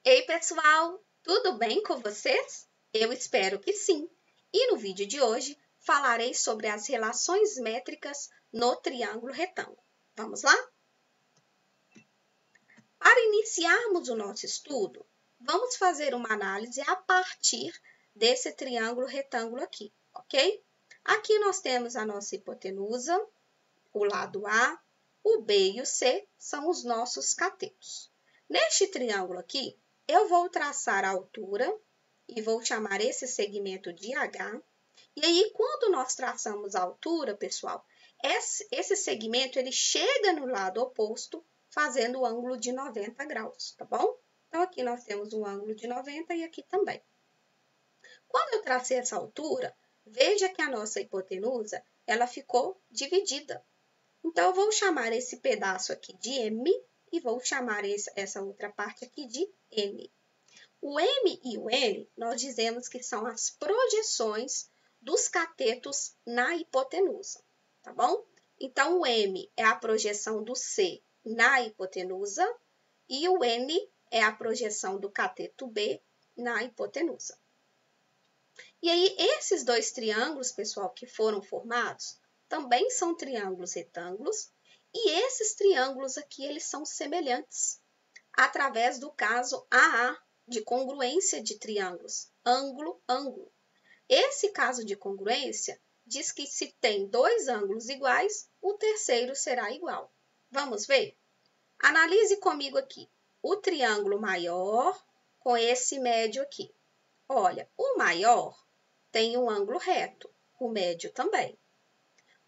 Ei, pessoal, tudo bem com vocês? Eu espero que sim. E no vídeo de hoje falarei sobre as relações métricas no triângulo retângulo. Vamos lá? Para iniciarmos o nosso estudo, vamos fazer uma análise a partir desse triângulo retângulo aqui, ok? Aqui nós temos a nossa hipotenusa, o lado A, o B e o C são os nossos catetos. Neste triângulo aqui, eu vou traçar a altura e vou chamar esse segmento de H. E aí, quando nós traçamos a altura, pessoal, esse segmento ele chega no lado oposto, fazendo o ângulo de 90 graus, tá bom? Então, aqui nós temos um ângulo de 90 e aqui também. Quando eu tracei essa altura, veja que a nossa hipotenusa, ela ficou dividida. Então, eu vou chamar esse pedaço aqui de M e vou chamar essa outra parte aqui de N. O M e o N, nós dizemos que são as projeções dos catetos na hipotenusa, tá bom? Então, o M é a projeção do C na hipotenusa e o N é a projeção do cateto B na hipotenusa. E aí, esses dois triângulos, pessoal, que foram formados, também são triângulos retângulos, e esses triângulos aqui, eles são semelhantes, através do caso AA, de congruência de triângulos, ângulo, ângulo. Esse caso de congruência diz que se tem dois ângulos iguais, o terceiro será igual. Vamos ver? Analise comigo aqui o triângulo maior com esse médio aqui. Olha, o maior tem um ângulo reto, o médio também.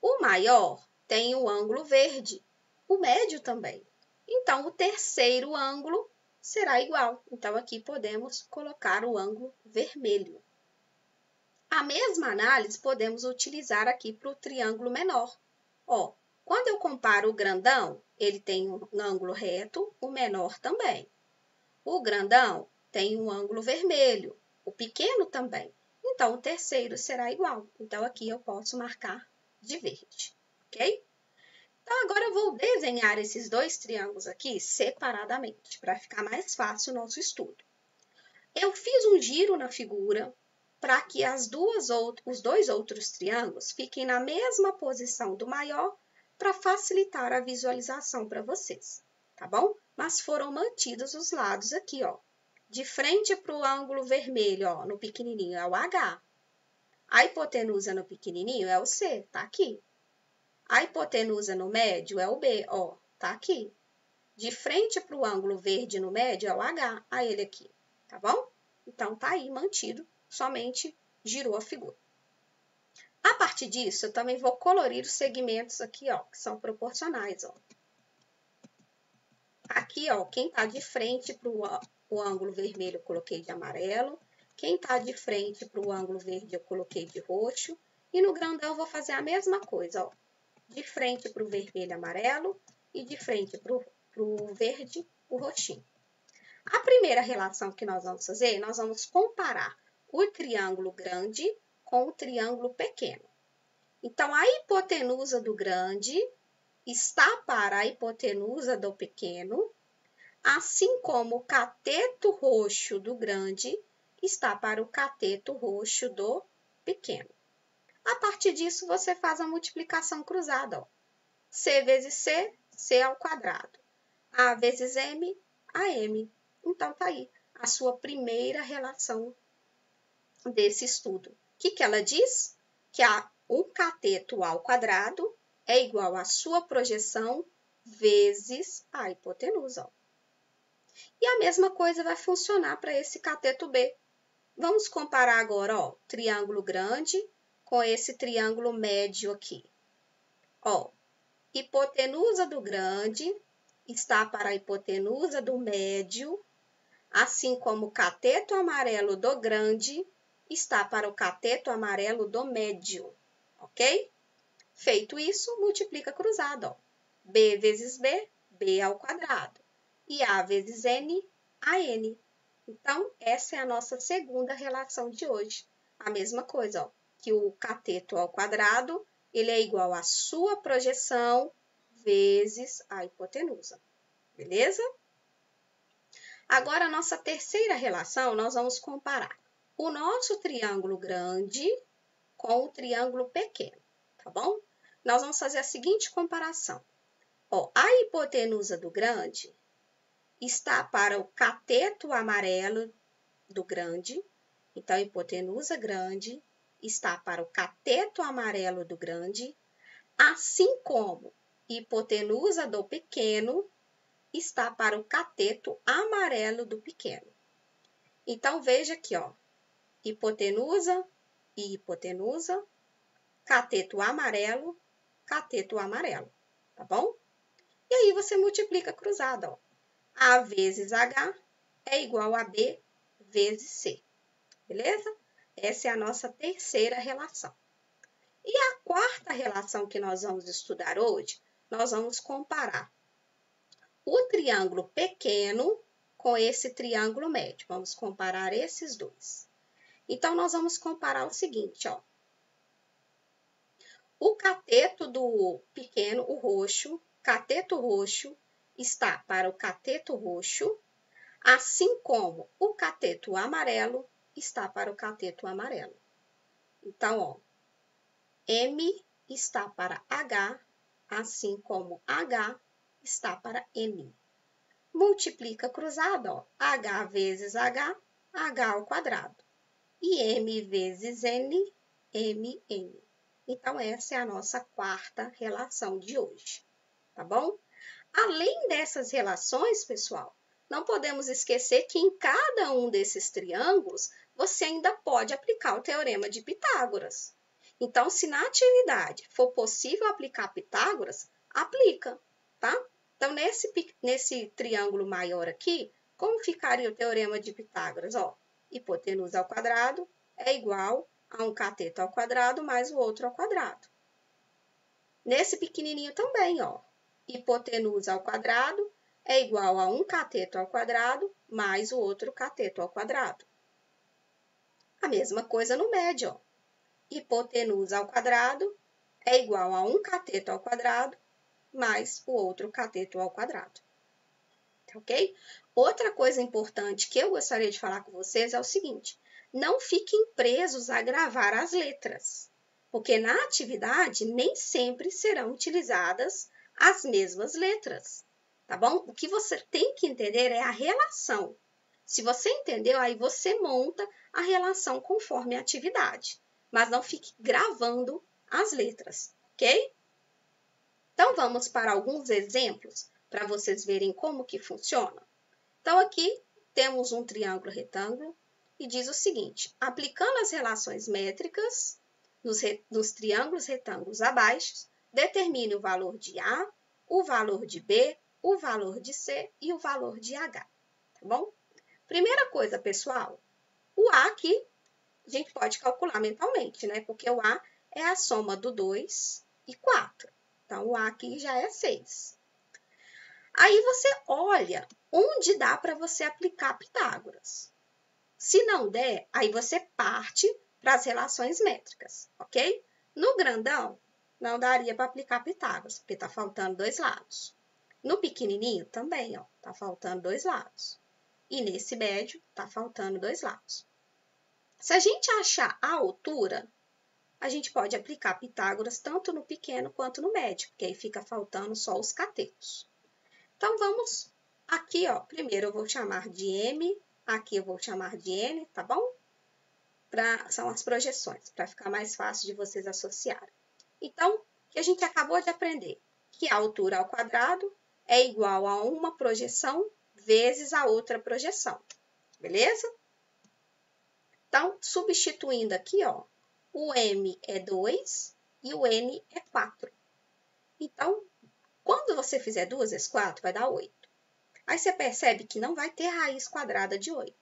O maior tem um ângulo verde, o médio também. Então, o terceiro ângulo será igual. Então, aqui podemos colocar o ângulo vermelho. A mesma análise podemos utilizar aqui para o triângulo menor. Ó, quando eu comparo o grandão, ele tem um ângulo reto, o menor também. O grandão tem um ângulo vermelho, o pequeno também. Então, o terceiro será igual. Então, aqui eu posso marcar de verde, ok? Então, agora eu vou desenhar esses dois triângulos aqui separadamente, para ficar mais fácil o nosso estudo. Eu fiz um giro na figura para que os dois outros triângulos fiquem na mesma posição do maior para facilitar a visualização para vocês, tá bom? Mas foram mantidos os lados aqui, ó. De frente para o ângulo vermelho, ó, no pequenininho é o H. A hipotenusa no pequenininho é o C, tá aqui. A hipotenusa no médio é o B, ó, tá aqui. De frente para o ângulo verde no médio é o H, a ele aqui, tá bom? Então, tá aí mantido, somente girou a figura. A partir disso, eu também vou colorir os segmentos aqui, ó, que são proporcionais, ó. Aqui, ó, quem tá de frente para o ângulo vermelho, eu coloquei de amarelo. Quem tá de frente para o ângulo verde, eu coloquei de roxo. E no grandão, eu vou fazer a mesma coisa, ó. De frente para o vermelho, amarelo. E de frente para o verde, o roxinho. A primeira relação que nós vamos fazer, nós vamos comparar o triângulo grande com o triângulo pequeno. Então, a hipotenusa do grande está para a hipotenusa do pequeno, assim como o cateto roxo do grande está para o cateto roxo do pequeno. A partir disso, você faz a multiplicação cruzada, ó. C vezes C, C ao quadrado. A vezes M, AM. Então, tá aí a sua primeira relação desse estudo. O que ela diz? Que um cateto ao quadrado é igual à sua projeção vezes a hipotenusa. Ó. E a mesma coisa vai funcionar para esse cateto B. Vamos comparar agora, ó, triângulo grande com esse triângulo médio aqui. Ó, hipotenusa do grande está para a hipotenusa do médio, assim como o cateto amarelo do grande está para o cateto amarelo do médio, ok? Feito isso, multiplica cruzado, ó. B vezes B, B ao quadrado. E A vezes N, AN. Então, essa é a nossa segunda relação de hoje. A mesma coisa, ó, que o cateto ao quadrado, ele é igual à sua projeção vezes a hipotenusa. Beleza? Agora, a nossa terceira relação, nós vamos comparar o nosso triângulo grande com o triângulo pequeno, tá bom? Nós vamos fazer a seguinte comparação. Ó, a hipotenusa do grande está para o cateto amarelo do grande. Então, a hipotenusa grande está para o cateto amarelo do grande, assim como hipotenusa do pequeno está para o cateto amarelo do pequeno. Então, veja aqui, ó, hipotenusa e hipotenusa, cateto amarelo, tá bom? E aí você multiplica cruzado, ó. A vezes H é igual a B vezes C, beleza? Essa é a nossa terceira relação. E a quarta relação que nós vamos estudar hoje, nós vamos comparar o triângulo pequeno com esse triângulo médio. Vamos comparar esses dois. Então, nós vamos comparar o seguinte, ó. O cateto do pequeno, o roxo, cateto roxo, está para o cateto roxo, assim como o cateto amarelo está para o cateto amarelo. Então, ó, M está para H, assim como H está para M. Multiplica cruzado, ó, H vezes H, H ao quadrado. E M vezes N, MN. Então, essa é a nossa quarta relação de hoje, tá bom? Além dessas relações, pessoal, não podemos esquecer que em cada um desses triângulos, você ainda pode aplicar o teorema de Pitágoras. Então, se na atividade for possível aplicar Pitágoras, aplica, tá? Então, nesse triângulo maior aqui, como ficaria o teorema de Pitágoras? Ó, hipotenusa ao quadrado é igual a um cateto ao quadrado mais o outro ao quadrado. Nesse pequenininho também, ó, hipotenusa ao quadrado é igual a um cateto ao quadrado mais o outro cateto ao quadrado. A mesma coisa no médio, ó. Hipotenusa ao quadrado é igual a um cateto ao quadrado mais o outro cateto ao quadrado. Ok? Outra coisa importante que eu gostaria de falar com vocês é o seguinte: não fiquem presos a gravar as letras, porque na atividade nem sempre serão utilizadas as mesmas letras, tá bom? O que você tem que entender é a relação. Se você entendeu, aí você monta a relação conforme a atividade, mas não fique gravando as letras, ok? Então, vamos para alguns exemplos para vocês verem como que funciona. Então, aqui temos um triângulo retângulo e diz o seguinte: aplicando as relações métricas nos triângulos retângulos abaixo, determine o valor de A, o valor de B, o valor de C e o valor de H, tá bom? Primeira coisa, pessoal, o A aqui a gente pode calcular mentalmente, né? Porque o A é a soma do 2 e 4. Então, o A aqui já é 6. Aí você olha onde dá para você aplicar Pitágoras. Se não der, aí você parte para as relações métricas, ok? No grandão, não daria para aplicar Pitágoras, porque está faltando dois lados. No pequenininho, também, ó, está faltando dois lados. E nesse médio, está faltando dois lados. Se a gente achar a altura, a gente pode aplicar Pitágoras tanto no pequeno quanto no médio, porque aí fica faltando só os catetos. Então, vamos aqui, ó, primeiro eu vou chamar de M, aqui eu vou chamar de N, tá bom? São as projeções, para ficar mais fácil de vocês associarem. Então, o que a gente acabou de aprender? Que a altura ao quadrado é igual a uma projeção vezes a outra projeção, beleza? Então, substituindo aqui, ó, o M é 2 e o N é 4. Então, quando você fizer 2 vezes 4, vai dar 8. Aí você percebe que não vai ter raiz quadrada de 8.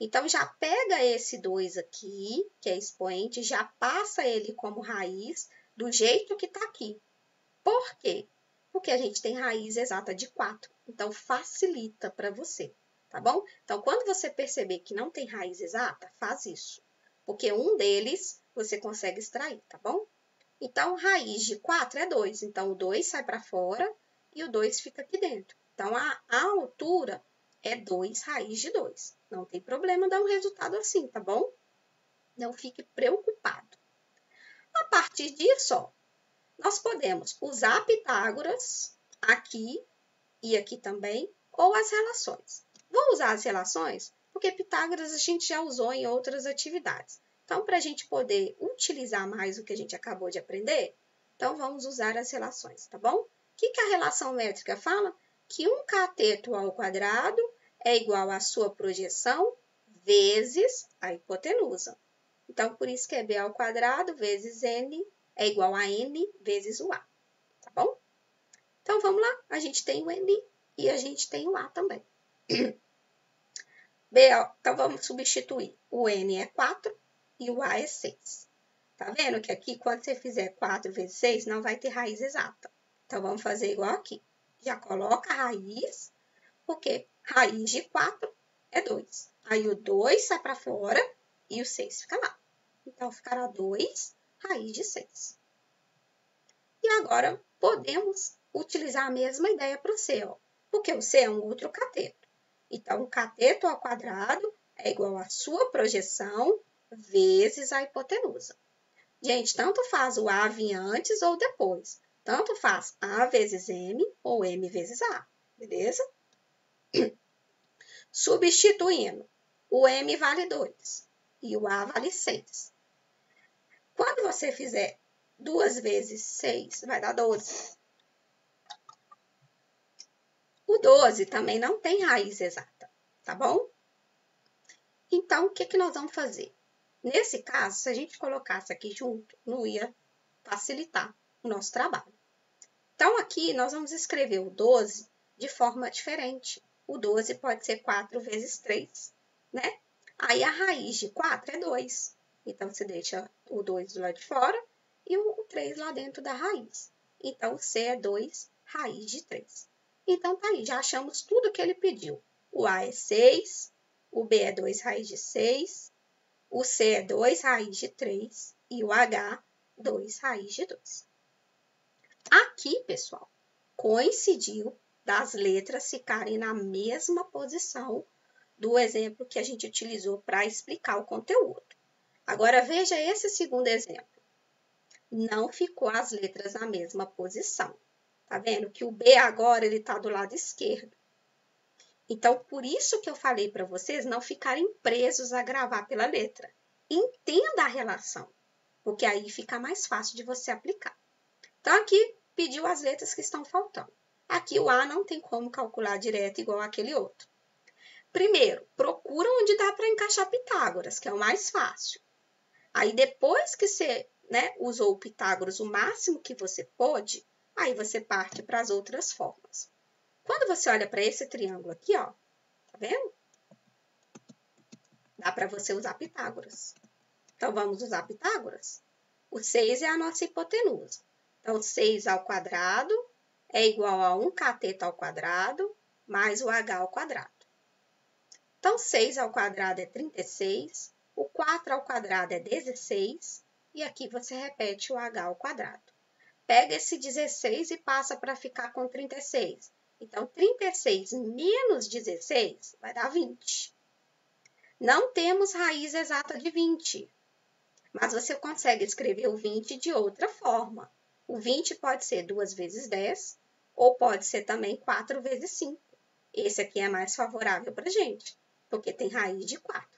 Então, já pega esse 2 aqui, que é expoente, já passa ele como raiz do jeito que está aqui. Por quê? Porque a gente tem raiz exata de 4. Então, facilita para você, tá bom? Então, quando você perceber que não tem raiz exata, faz isso. Porque um deles você consegue extrair, tá bom? Então, raiz de 4 é 2. Então, o 2 sai para fora e o 2 fica aqui dentro. Então, a altura é 2 raiz de 2. Não tem problema dar um resultado assim, tá bom? Não fique preocupado. A partir disso, ó, nós podemos usar Pitágoras aqui e aqui também, ou as relações. Vou usar as relações porque Pitágoras a gente já usou em outras atividades. Então, para a gente poder utilizar mais o que a gente acabou de aprender, então vamos usar as relações, tá bom? O que a relação métrica fala? Que um cateto ao quadrado é igual à sua projeção vezes a hipotenusa. Então, por isso que é b ao quadrado vezes n é igual a n vezes o a, tá bom? Então, vamos lá. A gente tem o n e a gente tem o a também. Então, vamos substituir. O n é 4 e o a é 6. Tá vendo que aqui, quando você fizer 4 vezes 6, não vai ter raiz exata. Então, vamos fazer igual aqui. Já coloca a raiz, porque raiz de 4 é 2. Aí, o 2 sai para fora e o 6 fica lá. Então, ficará 2 raiz de 6. E agora, podemos utilizar a mesma ideia para o C, ó, porque o C é um outro cateto. Então, o cateto ao quadrado é igual à sua projeção vezes a hipotenusa. Gente, tanto faz o A vir antes ou depois. Tanto faz A vezes M ou M vezes A, beleza? Substituindo, o M vale 2 e o A vale 6. Quando você fizer 2 vezes 6, vai dar 12. O 12 também não tem raiz exata, tá bom? Então, o que nós vamos fazer? Nesse caso, se a gente colocasse aqui junto, não ia facilitar o nosso trabalho. Então, aqui nós vamos escrever o 12 de forma diferente. O 12 pode ser 4 vezes 3, né? Aí, a raiz de 4 é 2. Então, você deixa o 2 do lado de fora e o 3 lá dentro da raiz. Então, o C é 2 raiz de 3. Então, tá aí, já achamos tudo que ele pediu. O A é 6, o B é 2 raiz de 6, o C é 2 raiz de 3 e o H, 2 raiz de 2. Aqui, pessoal, coincidiu das letras ficarem na mesma posição do exemplo que a gente utilizou para explicar o conteúdo. Agora, veja esse segundo exemplo. Não ficou as letras na mesma posição. Tá vendo que o B agora ele está do lado esquerdo. Então, por isso que eu falei para vocês não ficarem presos a gravar pela letra. Entenda a relação, porque aí fica mais fácil de você aplicar. Então, aqui pediu as letras que estão faltando. Aqui o A não tem como calcular direto igual aquele outro. Primeiro, procura onde dá para encaixar Pitágoras, que é o mais fácil. Aí, depois que você usou o Pitágoras o máximo que você pôde, aí você parte para as outras formas. Quando você olha para esse triângulo aqui, ó, tá vendo? Dá para você usar Pitágoras. Então, vamos usar Pitágoras? O 6 é a nossa hipotenusa. Então, 6 ao quadrado é igual a 1 cateto ao quadrado mais o h ao quadrado. Então, 6 ao quadrado é 36, o 4 ao quadrado é 16, e aqui você repete o h ao quadrado. Pega esse 16 e passa para ficar com 36. Então, 36 menos 16 vai dar 20. Não temos raiz exata de 20, mas você consegue escrever o 20 de outra forma. O 20 pode ser 2 vezes 10, ou pode ser também 4 vezes 5. Esse aqui é mais favorável para a gente, porque tem raiz de 4,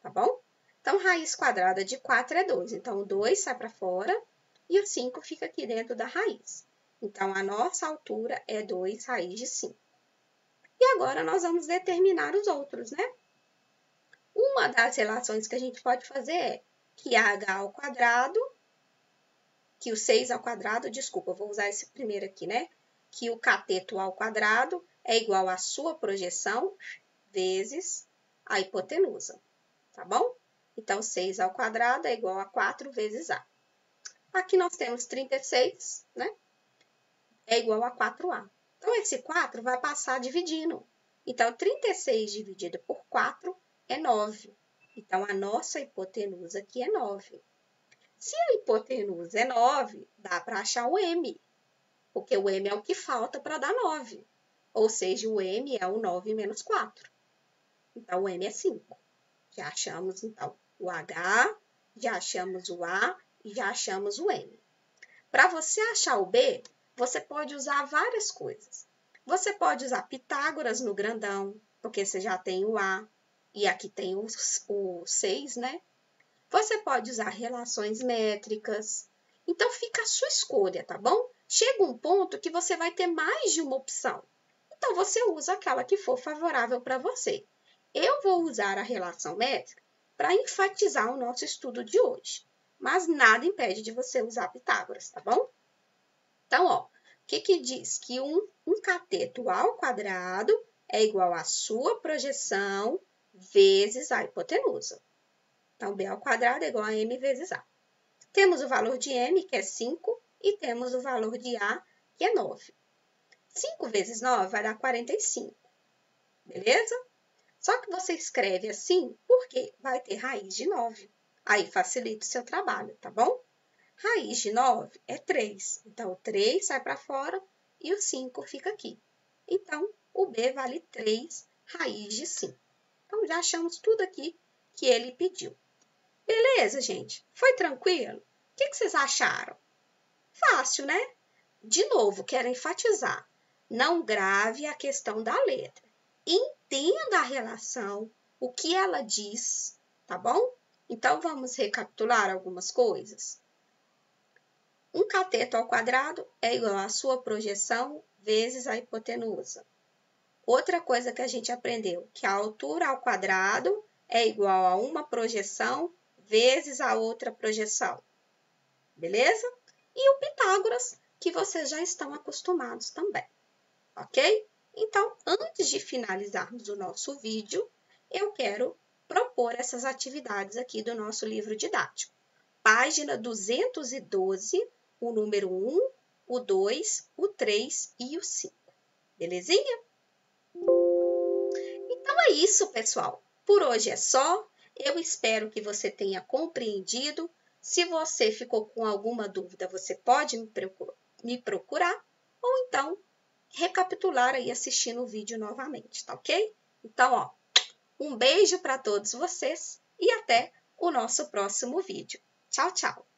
tá bom? Então, raiz quadrada de 4 é 2. Então, o 2 sai para fora e o 5 fica aqui dentro da raiz. Então, a nossa altura é 2 raiz de 5. E agora, nós vamos determinar os outros, né? Uma das relações que a gente pode fazer é que h ao quadrado, que o 6 ao quadrado, desculpa, eu vou usar esse primeiro aqui, né? Que o cateto ao quadrado é igual à sua projeção vezes a hipotenusa, tá bom? Então, 6 ao quadrado é igual a 4 vezes a. Aqui nós temos 36, né? É igual a 4a. Então, esse 4 vai passar dividindo. Então, 36 dividido por 4 é 9. Então, a nossa hipotenusa aqui é 9. Se a hipotenusa é 9, dá para achar o m, porque o m é o que falta para dar 9. Ou seja, o m é o 9 menos 4. Então, o M é 5. Já achamos, então, o H, já achamos o A e já achamos o M. Para você achar o B, você pode usar várias coisas. Você pode usar Pitágoras no grandão, porque você já tem o A, e aqui tem o 6, né? Você pode usar relações métricas. Então, fica a sua escolha, tá bom? Chega um ponto que você vai ter mais de uma opção. Então, você usa aquela que for favorável para você. Eu vou usar a relação métrica para enfatizar o nosso estudo de hoje. Mas nada impede de você usar Pitágoras, tá bom? Então, ó, o que diz? Que um cateto ao quadrado é igual à sua projeção vezes a hipotenusa. Então, B ao quadrado é igual a M vezes A. Temos o valor de M, que é 5, e temos o valor de A, que é 9. 5 vezes 9 vai dar 45, beleza? Só que você escreve assim porque vai ter raiz de 9. Aí facilita o seu trabalho, tá bom? Raiz de 9 é 3. Então, o 3 sai para fora e o 5 fica aqui. Então, o B vale 3 raiz de 5. Então, já achamos tudo aqui que ele pediu. Beleza, gente? Foi tranquilo? O que vocês acharam? Fácil, né? De novo, quero enfatizar. Não grave a questão da letra. Entenda a relação, o que ela diz, tá bom? Então, vamos recapitular algumas coisas. Um cateto ao quadrado é igual à sua projeção vezes a hipotenusa. Outra coisa que a gente aprendeu, que a altura ao quadrado é igual a uma projeção vezes a outra projeção. Beleza? E o Pitágoras, que vocês já estão acostumados também. Ok? Então, antes de finalizarmos o nosso vídeo, eu quero propor essas atividades aqui do nosso livro didático. Página 212, o número 1, o 2, o 3 e o 5. Belezinha? Então é isso, pessoal. Por hoje é só. Eu espero que você tenha compreendido. Se você ficou com alguma dúvida, você pode me procurar ou então recapitular aí assistindo o vídeo novamente, tá ok? Então, ó, um beijo para todos vocês e até o nosso próximo vídeo. Tchau, tchau!